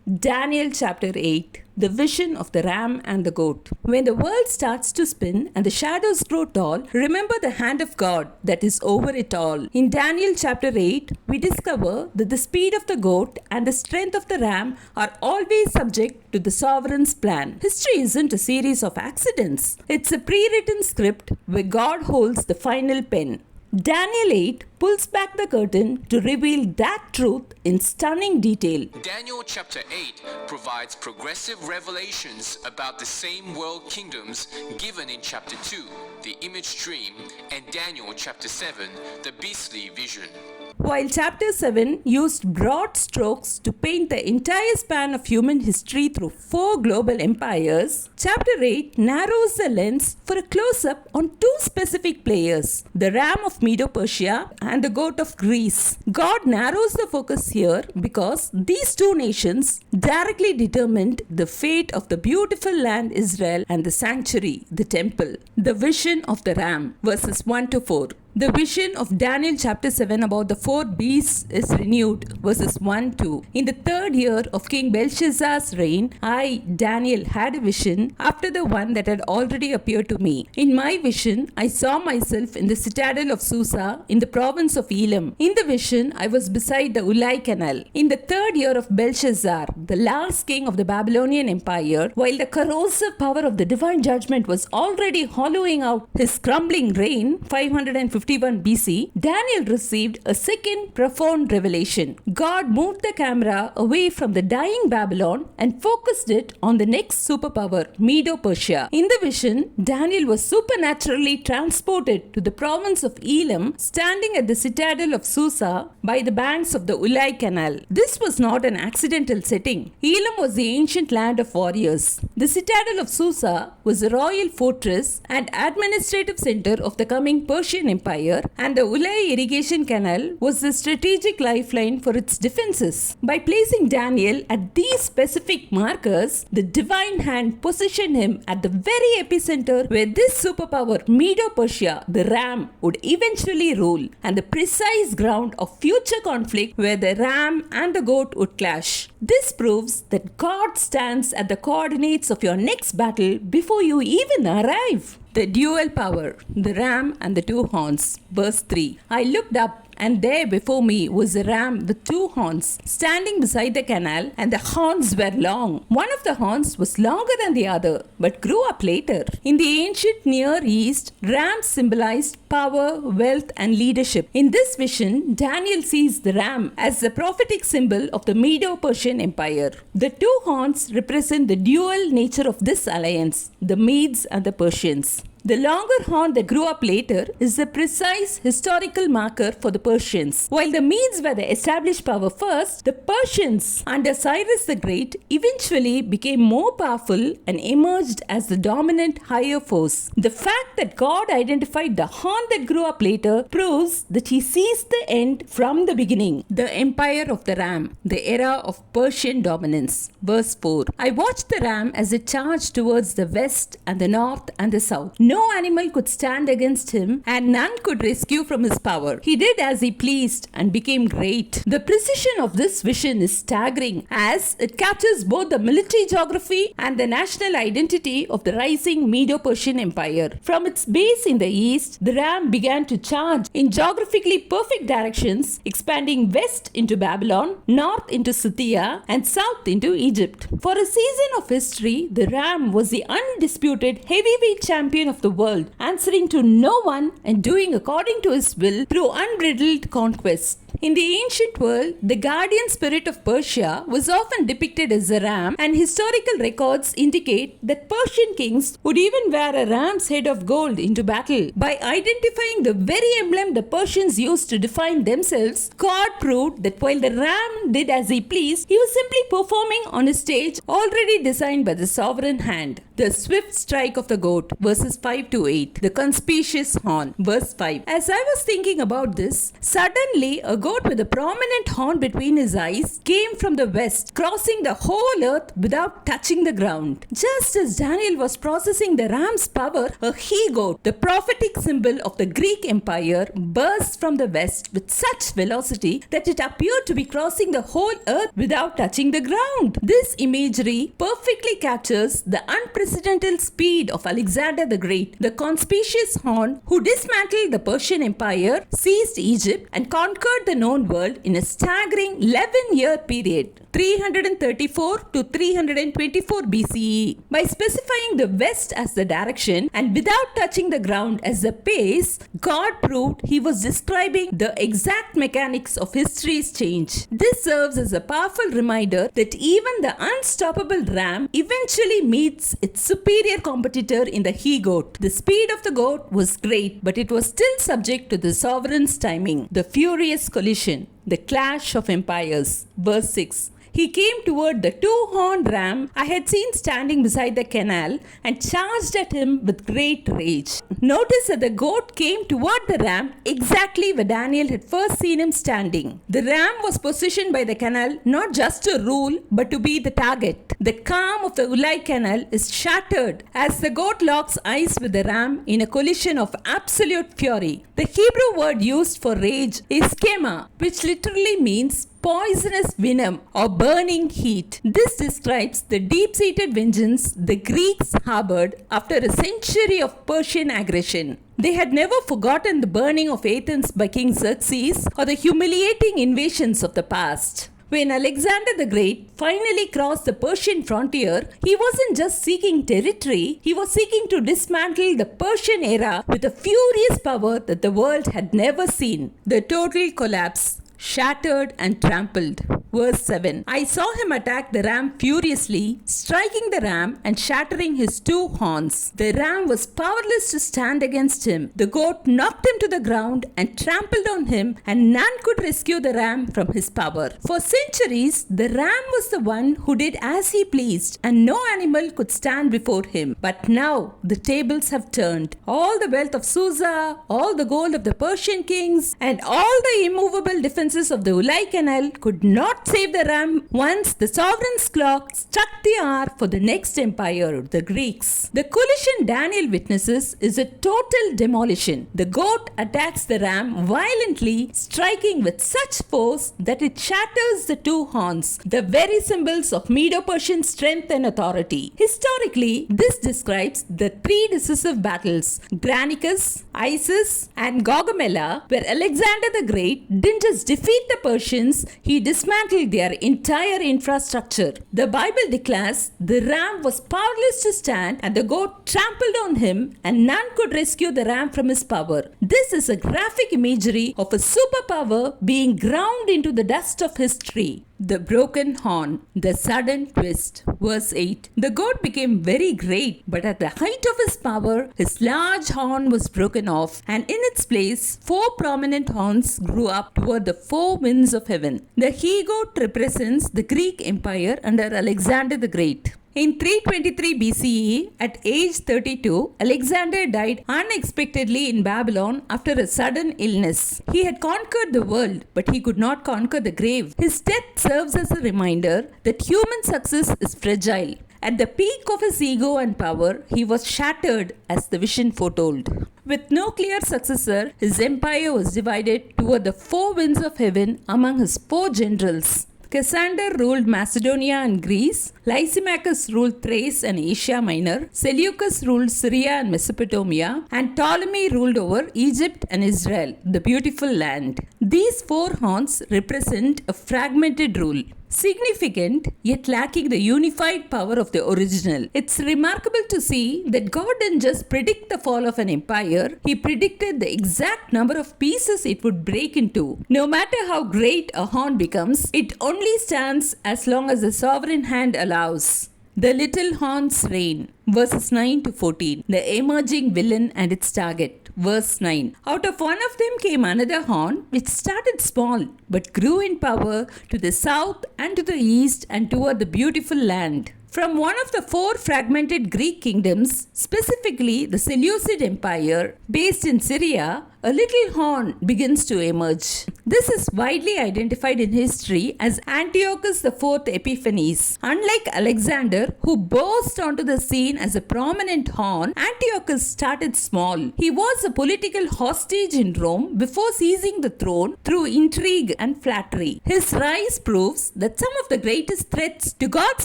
Daniel chapter 8. The vision of the ram and the goat. When the world starts to spin and the shadows grow tall, remember the hand of God that is over it all. In Daniel chapter 8, we discover that the speed of the goat and the strength of the ram are always subject to the sovereign's plan. History isn't a series of accidents. It's a pre-written script where God holds the final pen. Daniel 8 pulls back the curtain to reveal that truth in stunning detail. Daniel chapter 8 provides progressive revelations about the same world kingdoms given in chapter 2, the image dream, and Daniel chapter 7, the beastly vision. While chapter 7 used broad strokes to paint the entire span of human history through 4 global empires, chapter 8 narrows the lens for a close-up on 2 specific players, the ram of Medo-Persia and the goat of Greece. God narrows the focus here because these 2 nations directly determined the fate of the beautiful land Israel and the sanctuary, the temple. The vision of the ram, verses 1 to 4. The vision of Daniel chapter 7 about the 4 beasts is renewed, verses 1-2. In the 3rd year of King Belshazzar's reign, I, Daniel, had a vision after the one that had already appeared to me. In my vision, I saw myself in the citadel of Susa in the province of Elam. In the vision, I was beside the Ulai Canal. In the 3rd year of Belshazzar, the last king of the Babylonian Empire, while the corrosive power of the divine judgment was already hollowing out his crumbling reign, 551 BC, Daniel received a second profound revelation. God moved the camera away from the dying Babylon and focused it on the next superpower, Medo-Persia. In the vision, Daniel was supernaturally transported to the province of Elam, standing at the citadel of Susa by the banks of the Ulai Canal. This was not an accidental setting. Elam was the ancient land of warriors. The citadel of Susa was a royal fortress and administrative center of the coming Persian Empire, and the Ulai irrigation canal was the strategic lifeline for its defenses. By placing Daniel at these specific markers, the divine hand positioned him at the very epicenter where this superpower, Medo-Persia, the ram, would eventually rule, and the precise ground of future conflict where the ram and the goat would clash. This proves that God stands at the coordinates of your next battle before you even arrive. The dual power, the ram and the 2 horns. Verse 3. I looked up, and there before me was a ram with 2 horns, standing beside the canal, and the horns were long. One of the horns was longer than the other, but grew up later. In the ancient Near East, rams symbolized power, wealth, and leadership. In this vision, Daniel sees the ram as the prophetic symbol of the Medo-Persian Empire. The 2 horns represent the dual nature of this alliance, the Medes and the Persians. The longer horn that grew up later is the precise historical marker for the Persians. While the Medes were the established power first, the Persians under Cyrus the Great eventually became more powerful and emerged as the dominant higher force. The fact that God identified the horn that grew up later proves that he sees the end from the beginning. The empire of the ram, the era of Persian dominance. Verse 4. I watched the ram as it charged towards the west and the north and the south. No animal could stand against him, and none could rescue from his power. He did as he pleased and became great. The precision of this vision is staggering, as it captures both the military geography and the national identity of the rising Medo-Persian Empire. From its base in the east, the ram began to charge in geographically perfect directions, expanding west into Babylon, north into Scythia, and south into Egypt. For a season of history, the ram was the undisputed heavyweight champion of the world, answering to no one and doing according to his will through unbridled conquest. In the ancient world, the guardian spirit of Persia was often depicted as a ram, and historical records indicate that Persian kings would even wear a ram's head of gold into battle. By identifying the very emblem the Persians used to define themselves, God proved that while the ram did as he pleased, he was simply performing on a stage already designed by the sovereign hand. The swift strike of the goat, verses 5 to 8. The conspicuous horn, verse 5. As I was thinking about this, suddenly a goat with a prominent horn between his eyes came from the west, crossing the whole earth without touching the ground. Just as Daniel was processing the ram's power, a he-goat, the prophetic symbol of the Greek Empire, burst from the west with such velocity that it appeared to be crossing the whole earth without touching the ground. This imagery perfectly captures the unprecedented speed of Alexander the Great, the conspicuous horn who dismantled the Persian Empire, seized Egypt, and conquered the known world in a staggering 11-year period. 334 to 324 BCE. By specifying the west as the direction and without touching the ground as the pace, God proved he was describing the exact mechanics of history's change. This serves as a powerful reminder that even the unstoppable ram eventually meets its superior competitor in the he-goat. The speed of the goat was great, but it was still subject to the sovereign's timing. The furious collision, the clash of empires. Verse 6. He came toward the two-horned ram I had seen standing beside the canal and charged at him with great rage. Notice that the goat came toward the ram exactly where Daniel had first seen him standing. The ram was positioned by the canal not just to rule but to be the target. The calm of the Ulai Canal is shattered as the goat locks eyes with the ram in a collision of absolute fury. The Hebrew word used for rage is kema, which literally means poisonous venom or burning heat. This describes the deep-seated vengeance the Greeks harbored after a century of Persian aggression. They had never forgotten the burning of Athens by King Xerxes or the humiliating invasions of the past. When Alexander the Great finally crossed the Persian frontier, he wasn't just seeking territory, he was seeking to dismantle the Persian era with a furious power that the world had never seen. The total collapse, shattered and trampled. Verse 7. I saw him attack the ram furiously, striking the ram and shattering his two horns. The ram was powerless to stand against him. The goat knocked him to the ground and trampled on him, and none could rescue the ram from his power. For centuries, the ram was the one who did as he pleased, and no animal could stand before him. But now, the tables have turned. All the wealth of Susa, all the gold of the Persian kings, and all the immovable defenses of the Ulai Canal could not save the ram once the sovereign's clock struck the hour for the next empire, the Greeks. The collision Daniel witnesses is a total demolition. The goat attacks the ram violently, striking with such force that it shatters the two horns, the very symbols of Medo-Persian strength and authority. Historically, this describes the three decisive battles, Granicus, Isis, and Gaugamela, where Alexander the Great didn't just defeat the Persians, he dismantled their entire infrastructure. The Bible declares the ram was powerless to stand and the goat trampled on him, and none could rescue the ram from his power. This is a graphic imagery of a superpower being ground into the dust of history. The broken horn, the sudden twist. Verse 8. The goat became very great, but at the height of his power, his large horn was broken off, and in its place, four prominent horns grew up toward the four winds of heaven. The he-goat represents the Greek Empire under Alexander the Great. In 323 BCE, at age 32, Alexander died unexpectedly in Babylon after a sudden illness. He had conquered the world, but he could not conquer the grave. His death serves as a reminder that human success is fragile. At the peak of his ego and power, he was shattered as the vision foretold. With no clear successor, his empire was divided toward the four winds of heaven among his four generals. Cassander ruled Macedonia and Greece, Lysimachus ruled Thrace and Asia Minor, Seleucus ruled Syria and Mesopotamia, and Ptolemy ruled over Egypt and Israel, the beautiful land. These four horns represent a fragmented rule. Significant, yet lacking the unified power of the original. It's remarkable to see that God didn't just predict the fall of an empire, He predicted the exact number of pieces it would break into. No matter how great a horn becomes, it only stands as long as the sovereign hand allows. The little horns reign. Verses 9 to 14. The emerging villain and its target. Verse 9. Out of one of them came another horn, which started small, but grew in power to the south and to the east and toward the beautiful land. From one of the four fragmented Greek kingdoms, specifically the Seleucid Empire, based in Syria, a little horn begins to emerge. This is widely identified in history as Antiochus IV Epiphanes. Unlike Alexander, who burst onto the scene as a prominent horn, Antiochus started small. He was a political hostage in Rome before seizing the throne through intrigue and flattery. His rise proves that some of the greatest threats to God's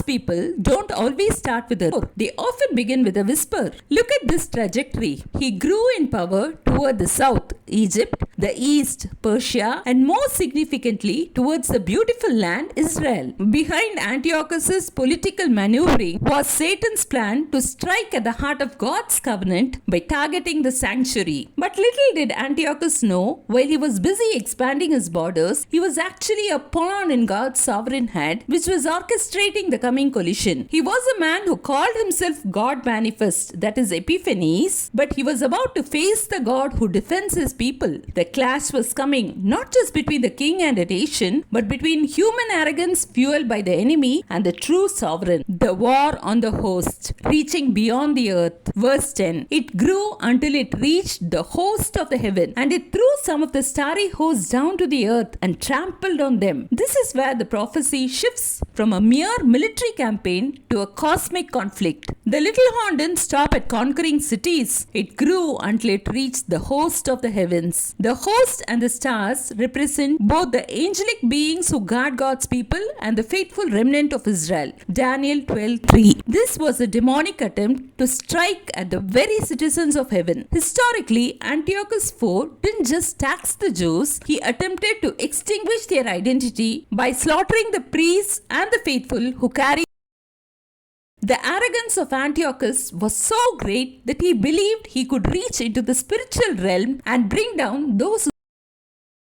people don't always start with a roar. They often begin with a whisper. Look at this trajectory. He grew in power toward the south, Egypt, the east, Persia, and most significantly towards the beautiful land, Israel. Behind Antiochus's political maneuvering was Satan's plan to strike at the heart of God's covenant by targeting the sanctuary. But little did Antiochus know, while he was busy expanding his borders, he was actually a pawn in God's sovereign hand, which was orchestrating the coming collision. He was a man who called himself God Manifest, that is Epiphanes, but he was about to face the God who defends his people. The clash was coming not just between the king and a nation, but between human arrogance fueled by the enemy and the true sovereign. The war on the host, reaching beyond the earth. Verse 10. It grew until it reached the host of the heaven, and it threw some of the starry hosts down to the earth and trampled on them. This is where the prophecy shifts from a mere military campaign to a cosmic conflict. The little horn didn't stop at conquering cities. It grew until it reached the host of the heavens. The host and the stars represent both the angelic beings who guard God's people and the faithful remnant of Israel. Daniel 12:3. This was a demonic attempt to strike at the very citizens of heaven. Historically, Antiochus IV didn't just tax the Jews, he attempted to extinguish their identity by slaughtering the priests and the faithful who carried. The arrogance of Antiochus was so great that he believed he could reach into the spiritual realm and bring down those who.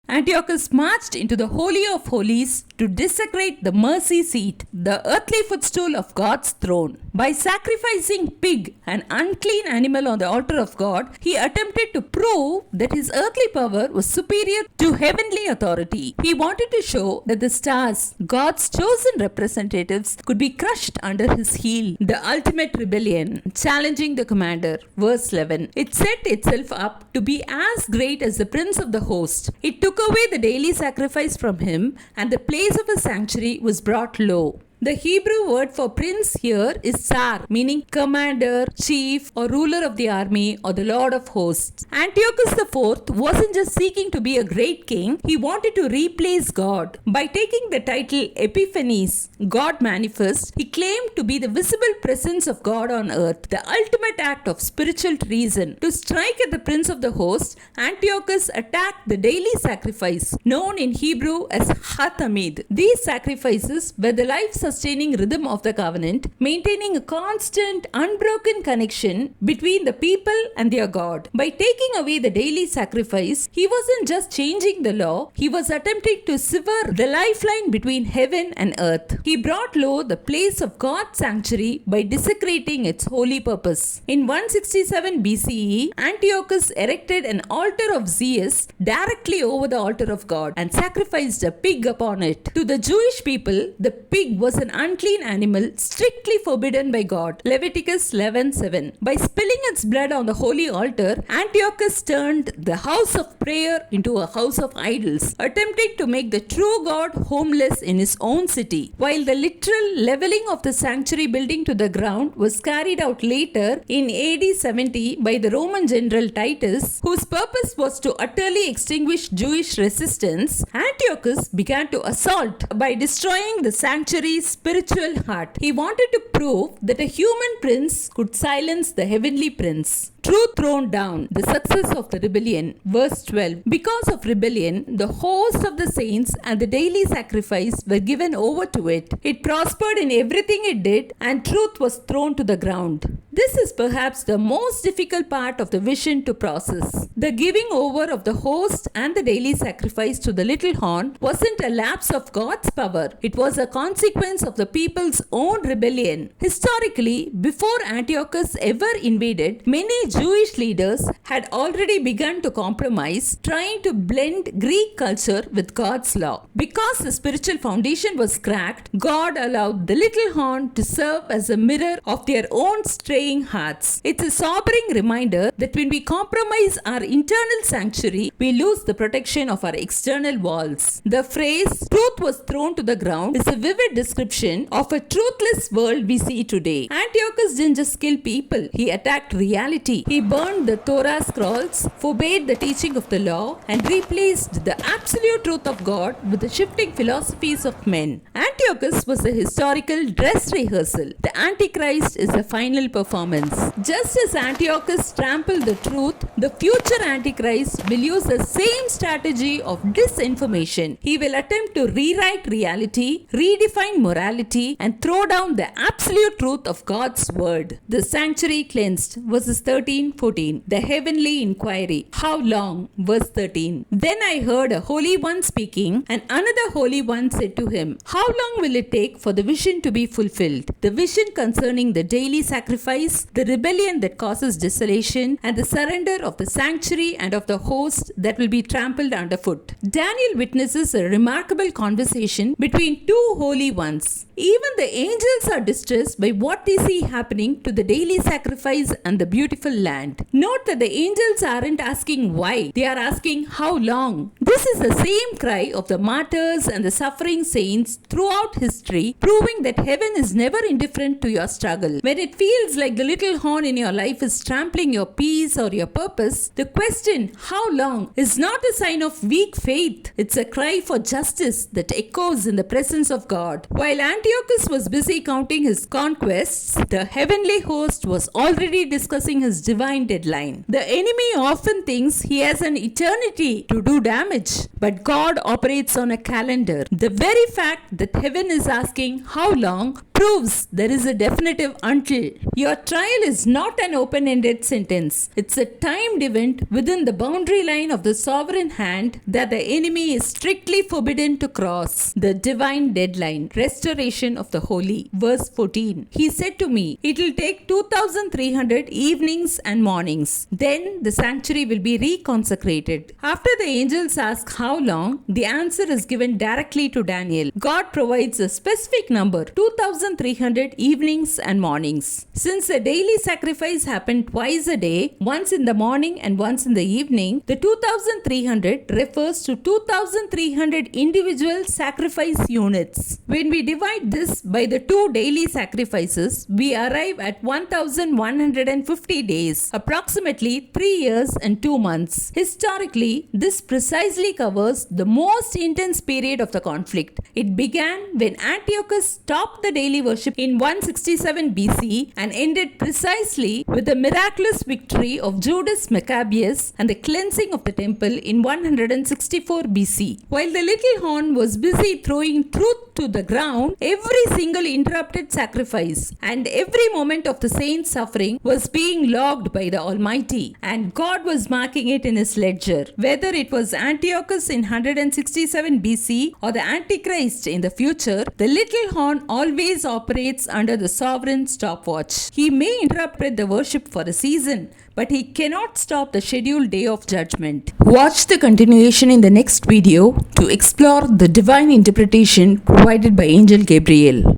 Antiochus marched into the Holy of Holies to desecrate the mercy seat, the earthly footstool of God's throne. By sacrificing pig, an unclean animal, on the altar of God, he attempted to prove that his earthly power was superior to heavenly authority. He wanted to show that the stars, God's chosen representatives, could be crushed under his heel. The ultimate rebellion, challenging the commander. Verse 11. It set itself up to be as great as the prince of the host. It took away the daily sacrifice from him, and the place of his sanctuary was brought low. The Hebrew word for prince here is Tsar, meaning commander, chief, or ruler of the army, or the lord of hosts. Antiochus IV wasn't just seeking to be a great king, he wanted to replace God. By taking the title Epiphanes, God Manifest, he claimed to be the visible presence of God on earth, the ultimate act of spiritual treason. To strike at the prince of the host, Antiochus attacked the daily sacrifice, known in Hebrew as Hatamid. These sacrifices were the life-sustaining rhythm of the covenant, maintaining a constant, unbroken connection between the people and their God. By taking away the daily sacrifice, he wasn't just changing the law, he was attempting to sever the lifeline between heaven and earth. He brought low the place of God's sanctuary by desecrating its holy purpose. In 167 BCE, Antiochus erected an altar of Zeus directly over the altar of God and sacrificed a pig upon it. To the Jewish people, the pig was an unclean animal strictly forbidden by God. Leviticus 11:7. By spilling its blood on the holy altar, Antiochus turned the house of prayer into a house of idols, attempting to make the true God homeless in his own city. While the literal leveling of the sanctuary building to the ground was carried out later in AD 70 by the Roman general Titus, whose purpose was to utterly extinguish Jewish resistance, Antiochus began to assault by destroying the sanctuary's spiritual heart. He wanted to prove that a human prince could silence the heavenly prince. Truth thrown down, the success of the rebellion. Verse 12. Because of rebellion, the host of the saints and the daily sacrifice were given over to it. It prospered in everything it did, and truth was thrown to the ground. This is perhaps the most difficult part of the vision to process. The giving over of the host and the daily sacrifice to the little horn wasn't a lapse of God's power. It was a consequence of the people's own rebellion. Historically, before Antiochus ever invaded, many Jewish leaders had already begun to compromise, trying to blend Greek culture with God's law. Because the spiritual foundation was cracked, God allowed the little horn to serve as a mirror of their own straying hearts. It's a sobering reminder that when we compromise our internal sanctuary, we lose the protection of our external walls. The phrase, truth was thrown to the ground, is a vivid description of a truthless world we see today. Antiochus didn't just kill people, he attacked reality. He burned the Torah scrolls, forbade the teaching of the law, and replaced the absolute truth of God with the shifting philosophies of men. Antiochus was a historical dress rehearsal. The Antichrist is a final performance. Just as Antiochus trampled the truth, the future Antichrist will use the same strategy of disinformation. He will attempt to rewrite reality, redefine morality, and throw down the absolute truth of God's word. The sanctuary cleansed, verses 13-14. The heavenly inquiry, how long? Verse 13. Then I heard a holy one speaking, and another holy one said to him, how long will it take for the vision to be fulfilled? The vision concerning the daily sacrifice, the rebellion that causes desolation, and the surrender of the sanctuary and of the host that will be trampled underfoot. Daniel witnesses a remarkable conversation between two holy ones. Even the angels are distressed by what they see happening to the daily sacrifice and the beautiful land. Note that the angels aren't asking why, they are asking how long. This is the same cry of the martyrs and the suffering saints throughout history, proving that heaven is never indifferent to your struggle. When it feels like the little horn in your life is trampling your peace or your purpose, the question, how long, is not a sign of weak faith. It's a cry for justice that echoes in the presence of God. While Antiochus was busy counting his conquests, the heavenly host was already discussing his divine deadline. The enemy often thinks he has an eternity to do damage, but God operates on a calendar. The very fact that heaven is asking how long proves there is a definitive until. Your trial is not an open-ended sentence. It's a timed event within the boundary line of the sovereign hand that the enemy is strictly forbidden to cross. The divine deadline, restoration of the holy. Verse 14. He said to me, it will take 2300 evenings and mornings. Then the sanctuary will be reconsecrated. After the angels ask how long, the answer is given directly to Daniel. God provides a specific number, 2300 evenings and mornings. Since the daily sacrifice happened twice a day, once in the morning and once in the evening, the 2300 refers to 2300 individual sacrifice units. When we divide this by the two daily sacrifices, we arrive at 1150 days, approximately 3 years and 2 months. Historically, this precisely covers the most intense period of the conflict. It began when Antiochus stopped the daily worship in 167 BC and ended precisely with the miraculous victory of Judas Maccabeus and the cleansing of the temple in 164 BC. While the little horn was busy throwing truth to the ground, every single interrupted sacrifice and every moment of the saint's suffering was being logged by the Almighty, and God was marking it in his ledger. Whether it was Antiochus in 167 BC or the Antichrist in the future, the little horn always operates under the sovereign stopwatch. He may interrupt the worship for a season, but he cannot stop the scheduled day of judgment. Watch the continuation in the next video to explore the divine interpretation provided by Angel Gabriel.